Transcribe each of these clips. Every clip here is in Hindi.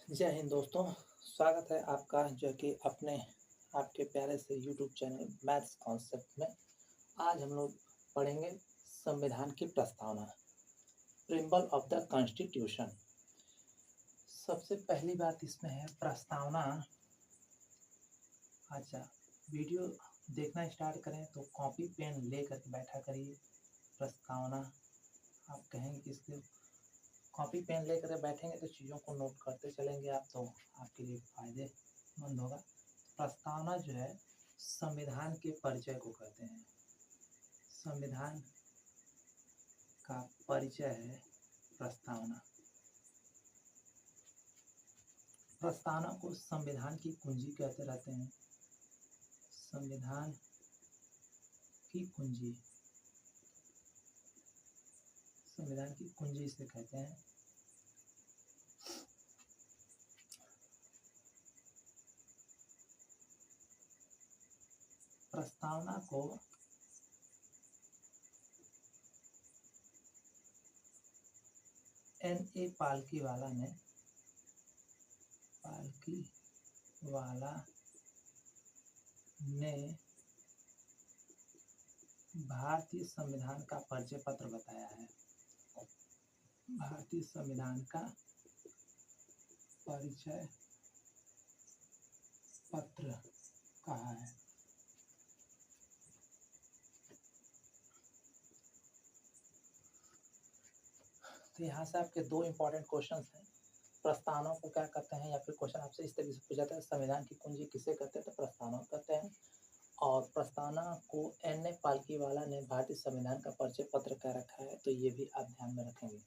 जय हिंद दोस्तों, स्वागत है आपका जो कि अपने आपके प्यारे से यूट्यूब चैनल मैथ्स कॉन्सेप्ट में। आज हम लोग पढ़ेंगे संविधान की प्रस्तावना, प्रिम्बल ऑफ द कॉन्स्टिट्यूशन। सबसे पहली बात इसमें है प्रस्तावना। अच्छा, वीडियो देखना स्टार्ट करें तो कॉपी पेन ले करके बैठा करिए। प्रस्तावना आप कहेंगे कि इसके कॉपी पेन लेकर बैठेंगे तो चीज़ों को नोट करते चलेंगे आप, तो आपके लिए फायदेमंद होगा। प्रस्तावना जो है संविधान के परिचय को कहते हैं। संविधान का परिचय है प्रस्तावना। प्रस्तावना को संविधान की कुंजी कहते रहते हैं। संविधान की कुंजी, संविधान की कुंजी इसे कहते हैं। प्रस्तावना को N.A. पालकीवाला ने भारतीय संविधान का परिचय पत्र बताया है। भारतीय संविधान का परिचय पत्र कहा है। तो यहाँ से आपके दो इम्पोर्टेंट क्वेश्चंस हैं। प्रस्तावना को क्या कहते हैं, या फिर क्वेश्चन आपसे इस तरीके से पूछा जाता है, संविधान की कुंजी किसे कहते हैं, तो प्रस्तावना कहते हैं। और प्रस्तावना को N.A. पालकीवाला ने भारतीय संविधान का परिचय पत्र कह रखा है, तो ये भी आप ध्यान में रखेंगे।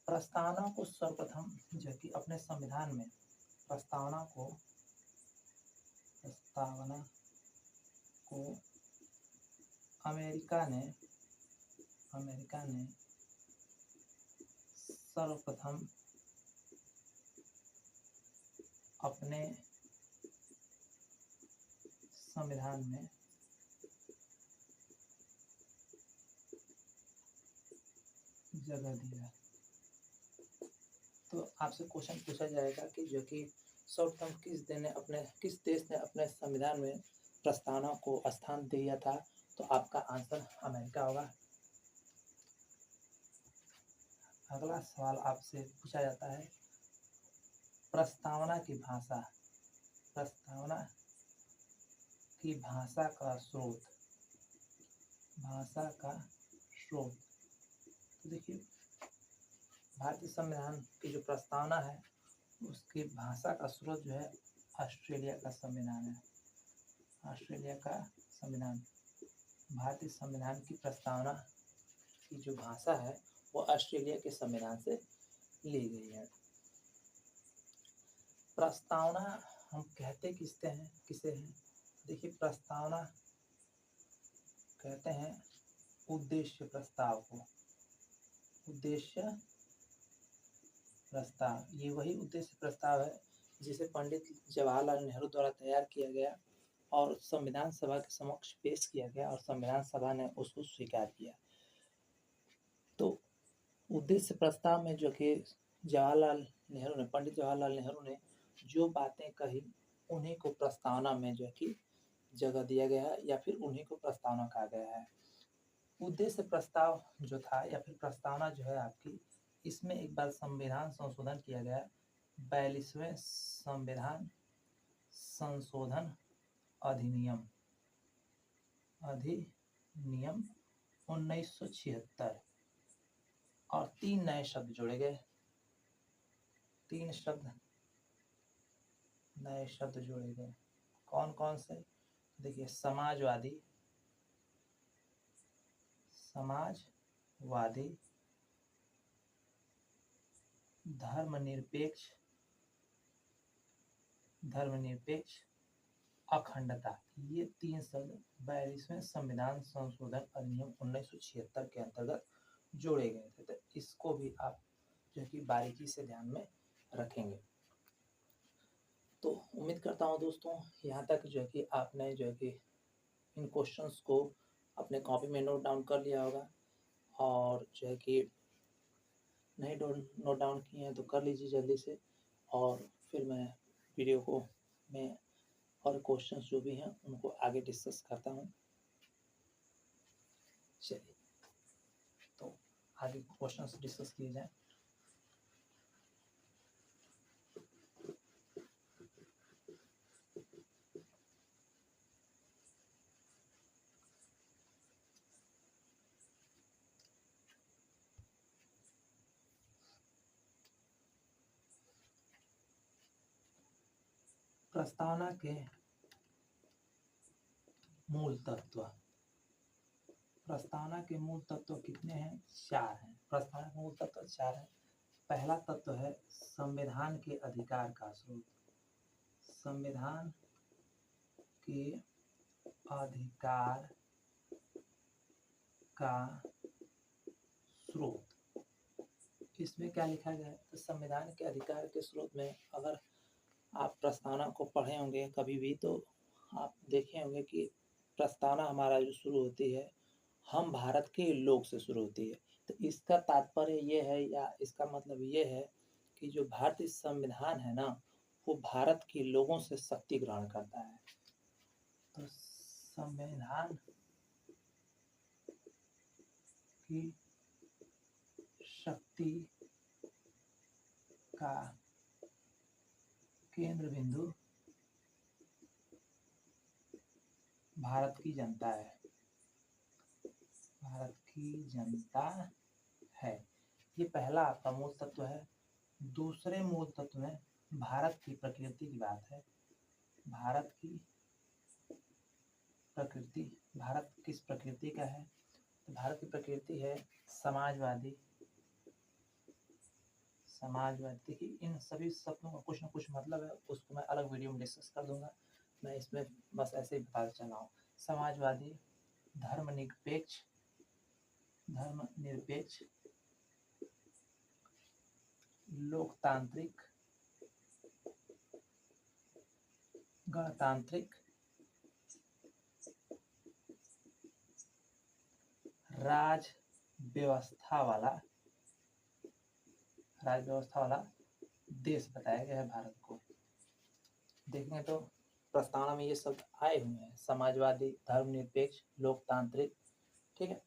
प्रस्तावना को सर्वप्रथम जो कि अपने संविधान में प्रस्तावना को अमेरिका ने सर्वप्रथम अपने संविधान में जगह दिया। तो आपसे क्वेश्चन पूछा जाएगा कि जो कि सर्वप्रथम किस देश ने अपने संविधान में प्रस्तावना को स्थान दिया था, तो आपका आंसर अमेरिका होगा। अगला सवाल आपसे पूछा जाता है प्रस्तावना की भाषा का स्रोत। तो देखिए, भारतीय संविधान की जो प्रस्तावना है उसकी भाषा का स्रोत जो है ऑस्ट्रेलिया का संविधान है। ऑस्ट्रेलिया का संविधान। भारतीय संविधान की प्रस्तावना की जो भाषा है वो ऑस्ट्रेलिया के संविधान से ली गई है। प्रस्तावना हम कहते किसे हैं? देखिए, प्रस्तावना कहते हैं उद्देश्य प्रस्ताव को। उद्देश्य प्रस्ताव, ये वही उद्देश्य प्रस्ताव है जिसे पंडित जवाहरलाल नेहरू द्वारा तैयार किया गया और संविधान सभा के समक्ष पेश किया गया और संविधान सभा ने उसको स्वीकार किया। तो उद्देश्य प्रस्ताव में जो कि पंडित जवाहरलाल नेहरू ने जो बातें कही उन्हीं को प्रस्तावना में जो कि जगह दिया गया है, या फिर उन्हीं को प्रस्तावना कहा गया है। उद्देश्य प्रस्ताव जो था या फिर प्रस्तावना जो है आपकी, इसमें एक बार संविधान संशोधन किया गया। 42वें संविधान संशोधन अधिनियम 1976 और 3 नए शब्द जोड़े गए। 3 नए शब्द जोड़े गए। कौन कौन से? देखिए, समाजवादी, धर्मनिरपेक्ष, अखंडता, ये 3 शब्द 42वें संविधान संशोधन अधिनियम 1976 के अंतर्गत जोड़े गए थे। तो इसको भी आप जो कि बारीकी से ध्यान में रखेंगे। तो उम्मीद करता हूँ दोस्तों, यहाँ तक जो कि आपने जो कि इन क्वेश्चंस को अपने कॉपी में नोट डाउन कर लिया होगा, और जो कि नहीं नोट डाउन किए हैं तो कर लीजिए जल्दी से। और फिर मैं वीडियो को में और क्वेश्चंस जो भी हैं उनको आगे डिस्कस करता हूँ। चलिए तो आगे क्वेश्चंस डिस्कस किए जाएं। प्रस्तावना के मूल तत्व। प्रस्तावना के मूल तत्व कितने हैं? 4 हैं। प्रस्तावना के मूल तत्व 4 हैं। पहला तत्व है संविधान के अधिकार का स्रोत। संविधान के अधिकार का स्रोत। इसमें क्या लिखा गया है? तो संविधान के अधिकार के स्रोत में अगर आप प्रस्तावना को पढ़े होंगे कभी भी तो आप देखे होंगे कि प्रस्तावना हमारा जो शुरू होती है हम भारत के लोग से शुरू होती है। तो इसका तात्पर्य ये है या इसका मतलब ये है कि जो भारतीय संविधान है ना वो भारत के लोगों से शक्ति ग्रहण करता है। तो संविधान की शक्ति का केंद्र बिंदु भारत की जनता है। भारत की जनता है। ये पहला आपका मूल तत्व है। दूसरे मूल तत्व में भारत की प्रकृति की बात है। भारत की प्रकृति। भारत किस प्रकृति का है? तो भारत की प्रकृति है समाजवादी। समाजवादी। देखिए इन सभी शब्दों का कुछ ना कुछ मतलब है, उसको मैं अलग वीडियो में डिस्कस कर दूंगा। मैं इसमें बस ऐसे ही बता चला हूँ। समाजवादी, धर्मनिरपेक्ष, लोकतांत्रिक, गणतांत्रिक, राज व्यवस्था वाला देश बताया गया है भारत को। देखेंगे तो प्रस्तावना में ये शब्द आए हुए हैं, समाजवादी, धर्मनिरपेक्ष, लोकतांत्रिक, ठीक है,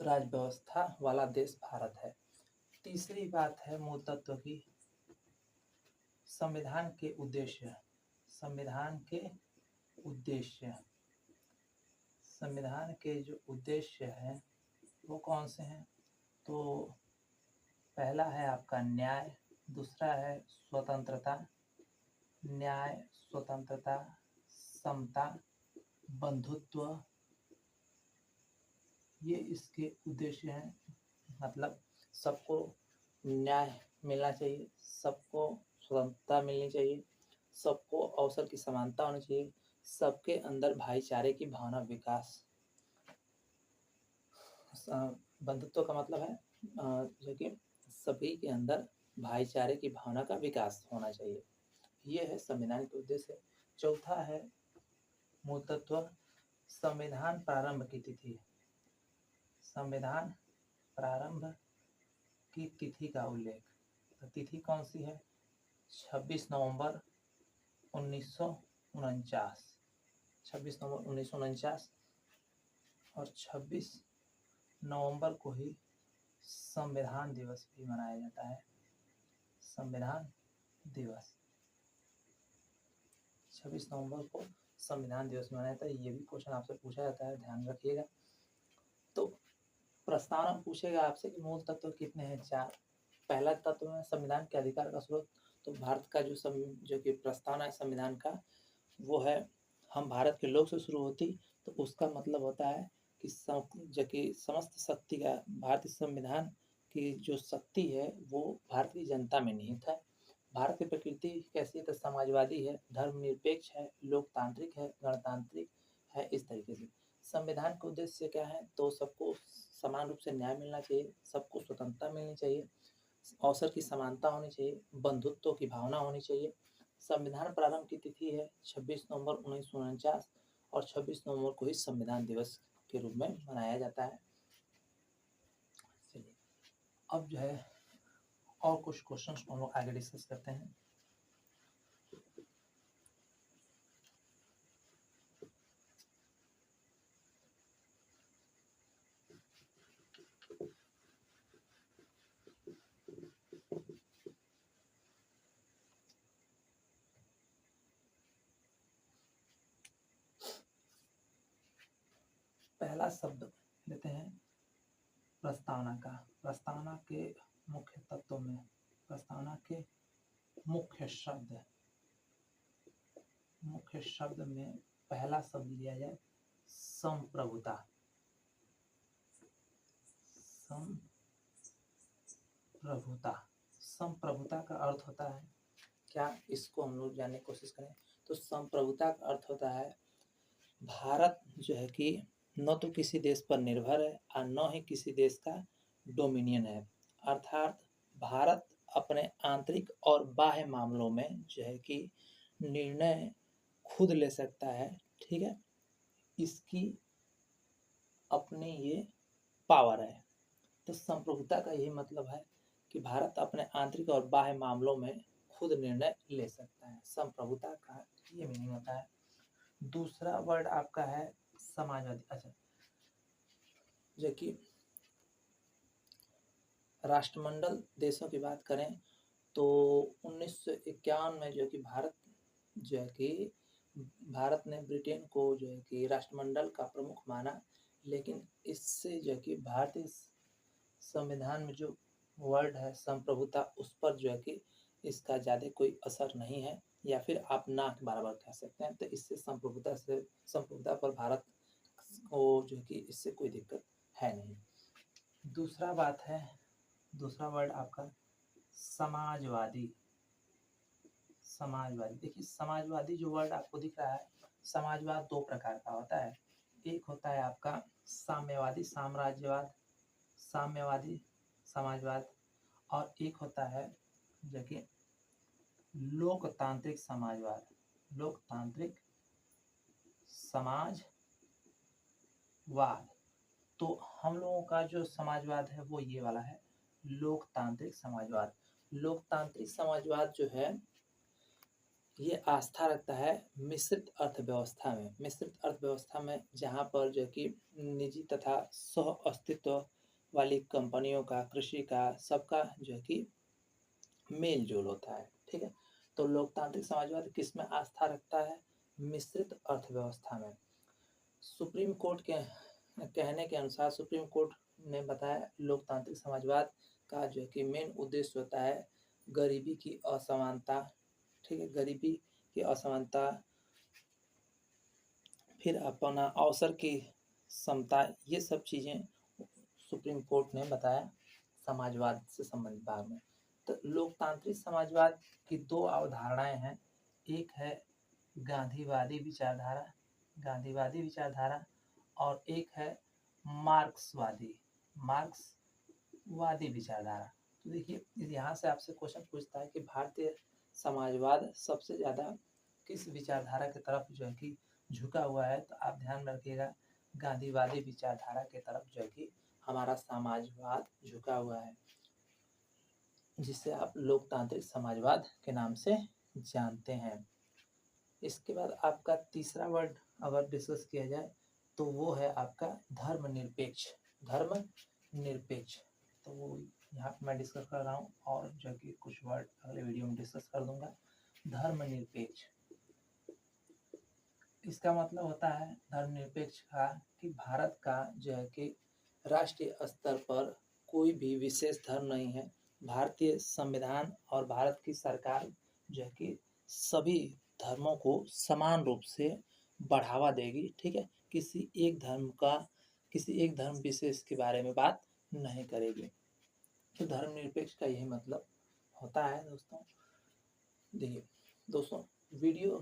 राज व्यवस्था वाला देश भारत है। तीसरी बात है मूल तत्व की संविधान के उद्देश्य। संविधान के उद्देश्य। संविधान के जो उद्देश्य हैं वो कौन से हैं? तो पहला है आपका न्याय, दूसरा है स्वतंत्रता, न्याय, स्वतंत्रता, समता, बंधुत्व, ये इसके उद्देश्य हैं। मतलब सबको न्याय मिलना चाहिए, सबको स्वतंत्रता मिलनी चाहिए, सबको अवसर की समानता होनी चाहिए, सबके अंदर भाईचारे की भावना विकास। बंधुत्व का मतलब है जो कि सभी के अंदर भाईचारे की भावना का विकास होना चाहिए। ये है संविधान के उद्देश्य। चौथा है मूल तत्व संविधान प्रारंभ की तिथि। संविधान प्रारंभ की तिथि का उल्लेख। तो तिथि कौन सी है? 26 नवंबर 1949। 26 नवंबर 1949 और 26 नवंबर को ही संविधान दिवस भी मनाया जाता है। संविधान दिवस 26 नवंबर को संविधान दिवस मनाया जाता है। ये भी क्वेश्चन आपसे पूछा जाता है, ध्यान रखिएगा। तो प्रस्तावना पूछेगा आपसे कि मूल तत्व कितने हैं? 4। पहला तत्व है संविधान के अधिकार का स्रोत। तो भारत का जो कि प्रस्तावना है संविधान का वो है हम भारत के लोग से शुरू होती। तो उसका मतलब होता है कि जो कि समस्त शक्ति का भारतीय संविधान की जो शक्ति है वो भारत की जनता में निहित है। भारत की प्रकृति कैसी है? तो समाजवादी है, धर्मनिरपेक्ष है, लोकतांत्रिक है, गणतांत्रिक है, इस तरीके से। संविधान का उद्देश्य क्या है? तो सबको समान रूप से न्याय मिलना चाहिए, सबको स्वतंत्रता मिलनी चाहिए, अवसर की समानता होनी चाहिए, बंधुत्व की भावना होनी चाहिए। संविधान प्रारंभ की तिथि है 26 नवंबर 1949 और 26 नवंबर को ही संविधान दिवस के रूप में मनाया जाता है। चलिए अब जो है और कुछ क्वेश्चंस को हम लोग आगे डिस्कस करते हैं। पहला शब्द लेते हैं प्रस्तावना का। प्रस्तावना के मुख्य तत्वों में, प्रस्तावना के मुख्य शब्द में पहला शब्द लिया जाए संप्रभुता। संप्रभुता का अर्थ होता है क्या, इसको हम लोग जानने की कोशिश करें तो संप्रभुता का अर्थ होता है भारत जो है कि न तो किसी देश पर निर्भर है और न ही किसी देश का डोमिनियन है। अर्थात भारत अपने आंतरिक और बाह्य मामलों में जो है कि निर्णय खुद ले सकता है, ठीक है, इसकी अपनी ये पावर है। तो संप्रभुता का यही मतलब है कि भारत अपने आंतरिक और बाह्य मामलों में खुद निर्णय ले सकता है। संप्रभुता का ये मीनिंग होता है। दूसरा वर्ड आपका है समाजवादी। अच्छा, जो कि राष्ट्रमंडल देशों की बात करें तो 1951 में जो कि भारत ने ब्रिटेन को जो है कि राष्ट्रमंडल का प्रमुख माना, लेकिन इससे जो है कि भारतीय संविधान में जो वर्ड है संप्रभुता, उस पर जो है कि इसका ज़्यादा कोई असर नहीं है, या फिर आप ना के बराबर कह सकते हैं। तो इससे संप्रभुता पर भारत को जो है कि इससे कोई दिक्कत है नहीं। दूसरा वर्ड आपका समाजवादी। देखिए समाजवादी जो वर्ड आपको दिख रहा है, समाजवाद दो प्रकार का होता है। एक होता है आपका साम्यवादी समाजवाद, और एक होता है जो कि लोकतांत्रिक समाजवाद। तो हम लोगों का जो समाजवाद है वो ये वाला है, लोकतांत्रिक समाजवाद। लोकतांत्रिक समाजवाद जो है ये आस्था रखता है मिश्रित अर्थव्यवस्था में, जहाँ पर जो कि निजी तथा सह अस्तित्व वाली कंपनियों का, कृषि का, सबका जो है कि मेल जोल होता है, ठीक है। तो लोकतांत्रिक समाजवाद किस में आस्था रखता है, मिश्रित अर्थव्यवस्था में। सुप्रीम कोर्ट के कहने के अनुसार, सुप्रीम कोर्ट ने बताया लोकतांत्रिक समाजवाद का जो है कि मेन उद्देश्य होता है गरीबी की असमानता, ठीक है, गरीबी की असमानता, फिर अपना अवसर की समता, ये सब चीज़ें सुप्रीम कोर्ट ने बताया समाजवाद से संबंधित भाग में। तो लोकतांत्रिक समाजवाद की दो अवधारणाएं हैं, एक है गांधीवादी विचारधारा और एक है मार्क्सवादी विचारधारा। तो देखिए यहाँ से आपसे क्वेश्चन पूछता है कि भारतीय समाजवाद सबसे ज़्यादा किस विचारधारा की तरफ जो है कि झुका हुआ है, तो आप ध्यान में रखिएगा गांधीवादी विचारधारा की तरफ जो है कि हमारा समाजवाद झुका हुआ है, जिसे आप लोकतांत्रिक समाजवाद के नाम से जानते हैं। इसके बाद आपका तीसरा वर्ड अगर डिस्कस किया जाए तो वो है आपका धर्मनिरपेक्ष। तो वो यहाँ पर मैं डिस्कस कर रहा हूँ, और जो कि कुछ वर्ड अगले वीडियो में डिस्कस कर दूंगा। धर्मनिरपेक्ष, इसका मतलब होता है धर्मनिरपेक्ष का कि भारत का जो है कि राष्ट्रीय स्तर पर कोई भी विशेष धर्म नहीं है। भारतीय संविधान और भारत की सरकार जो है कि सभी धर्मों को समान रूप से बढ़ावा देगी, ठीक है, किसी एक धर्म विशेष के बारे में बात नहीं करेगी। तो धर्मनिरपेक्ष का यही मतलब होता है दोस्तों। देखिए दोस्तों, वीडियो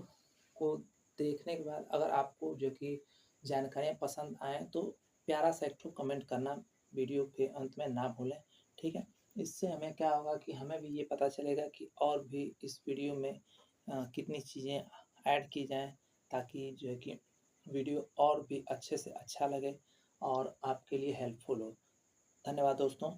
को देखने के बाद अगर आपको जो कि जानकारियाँ पसंद आए तो प्यारा सा एक कमेंट करना वीडियो के अंत में ना भूलें, ठीक है। इससे हमें क्या होगा कि हमें भी ये पता चलेगा कि और भी इस वीडियो में कितनी चीज़ें ऐड की जाएं, ताकि जो है कि वीडियो और भी अच्छे से अच्छा लगे और आपके लिए हेल्पफुल हो। धन्यवाद दोस्तों।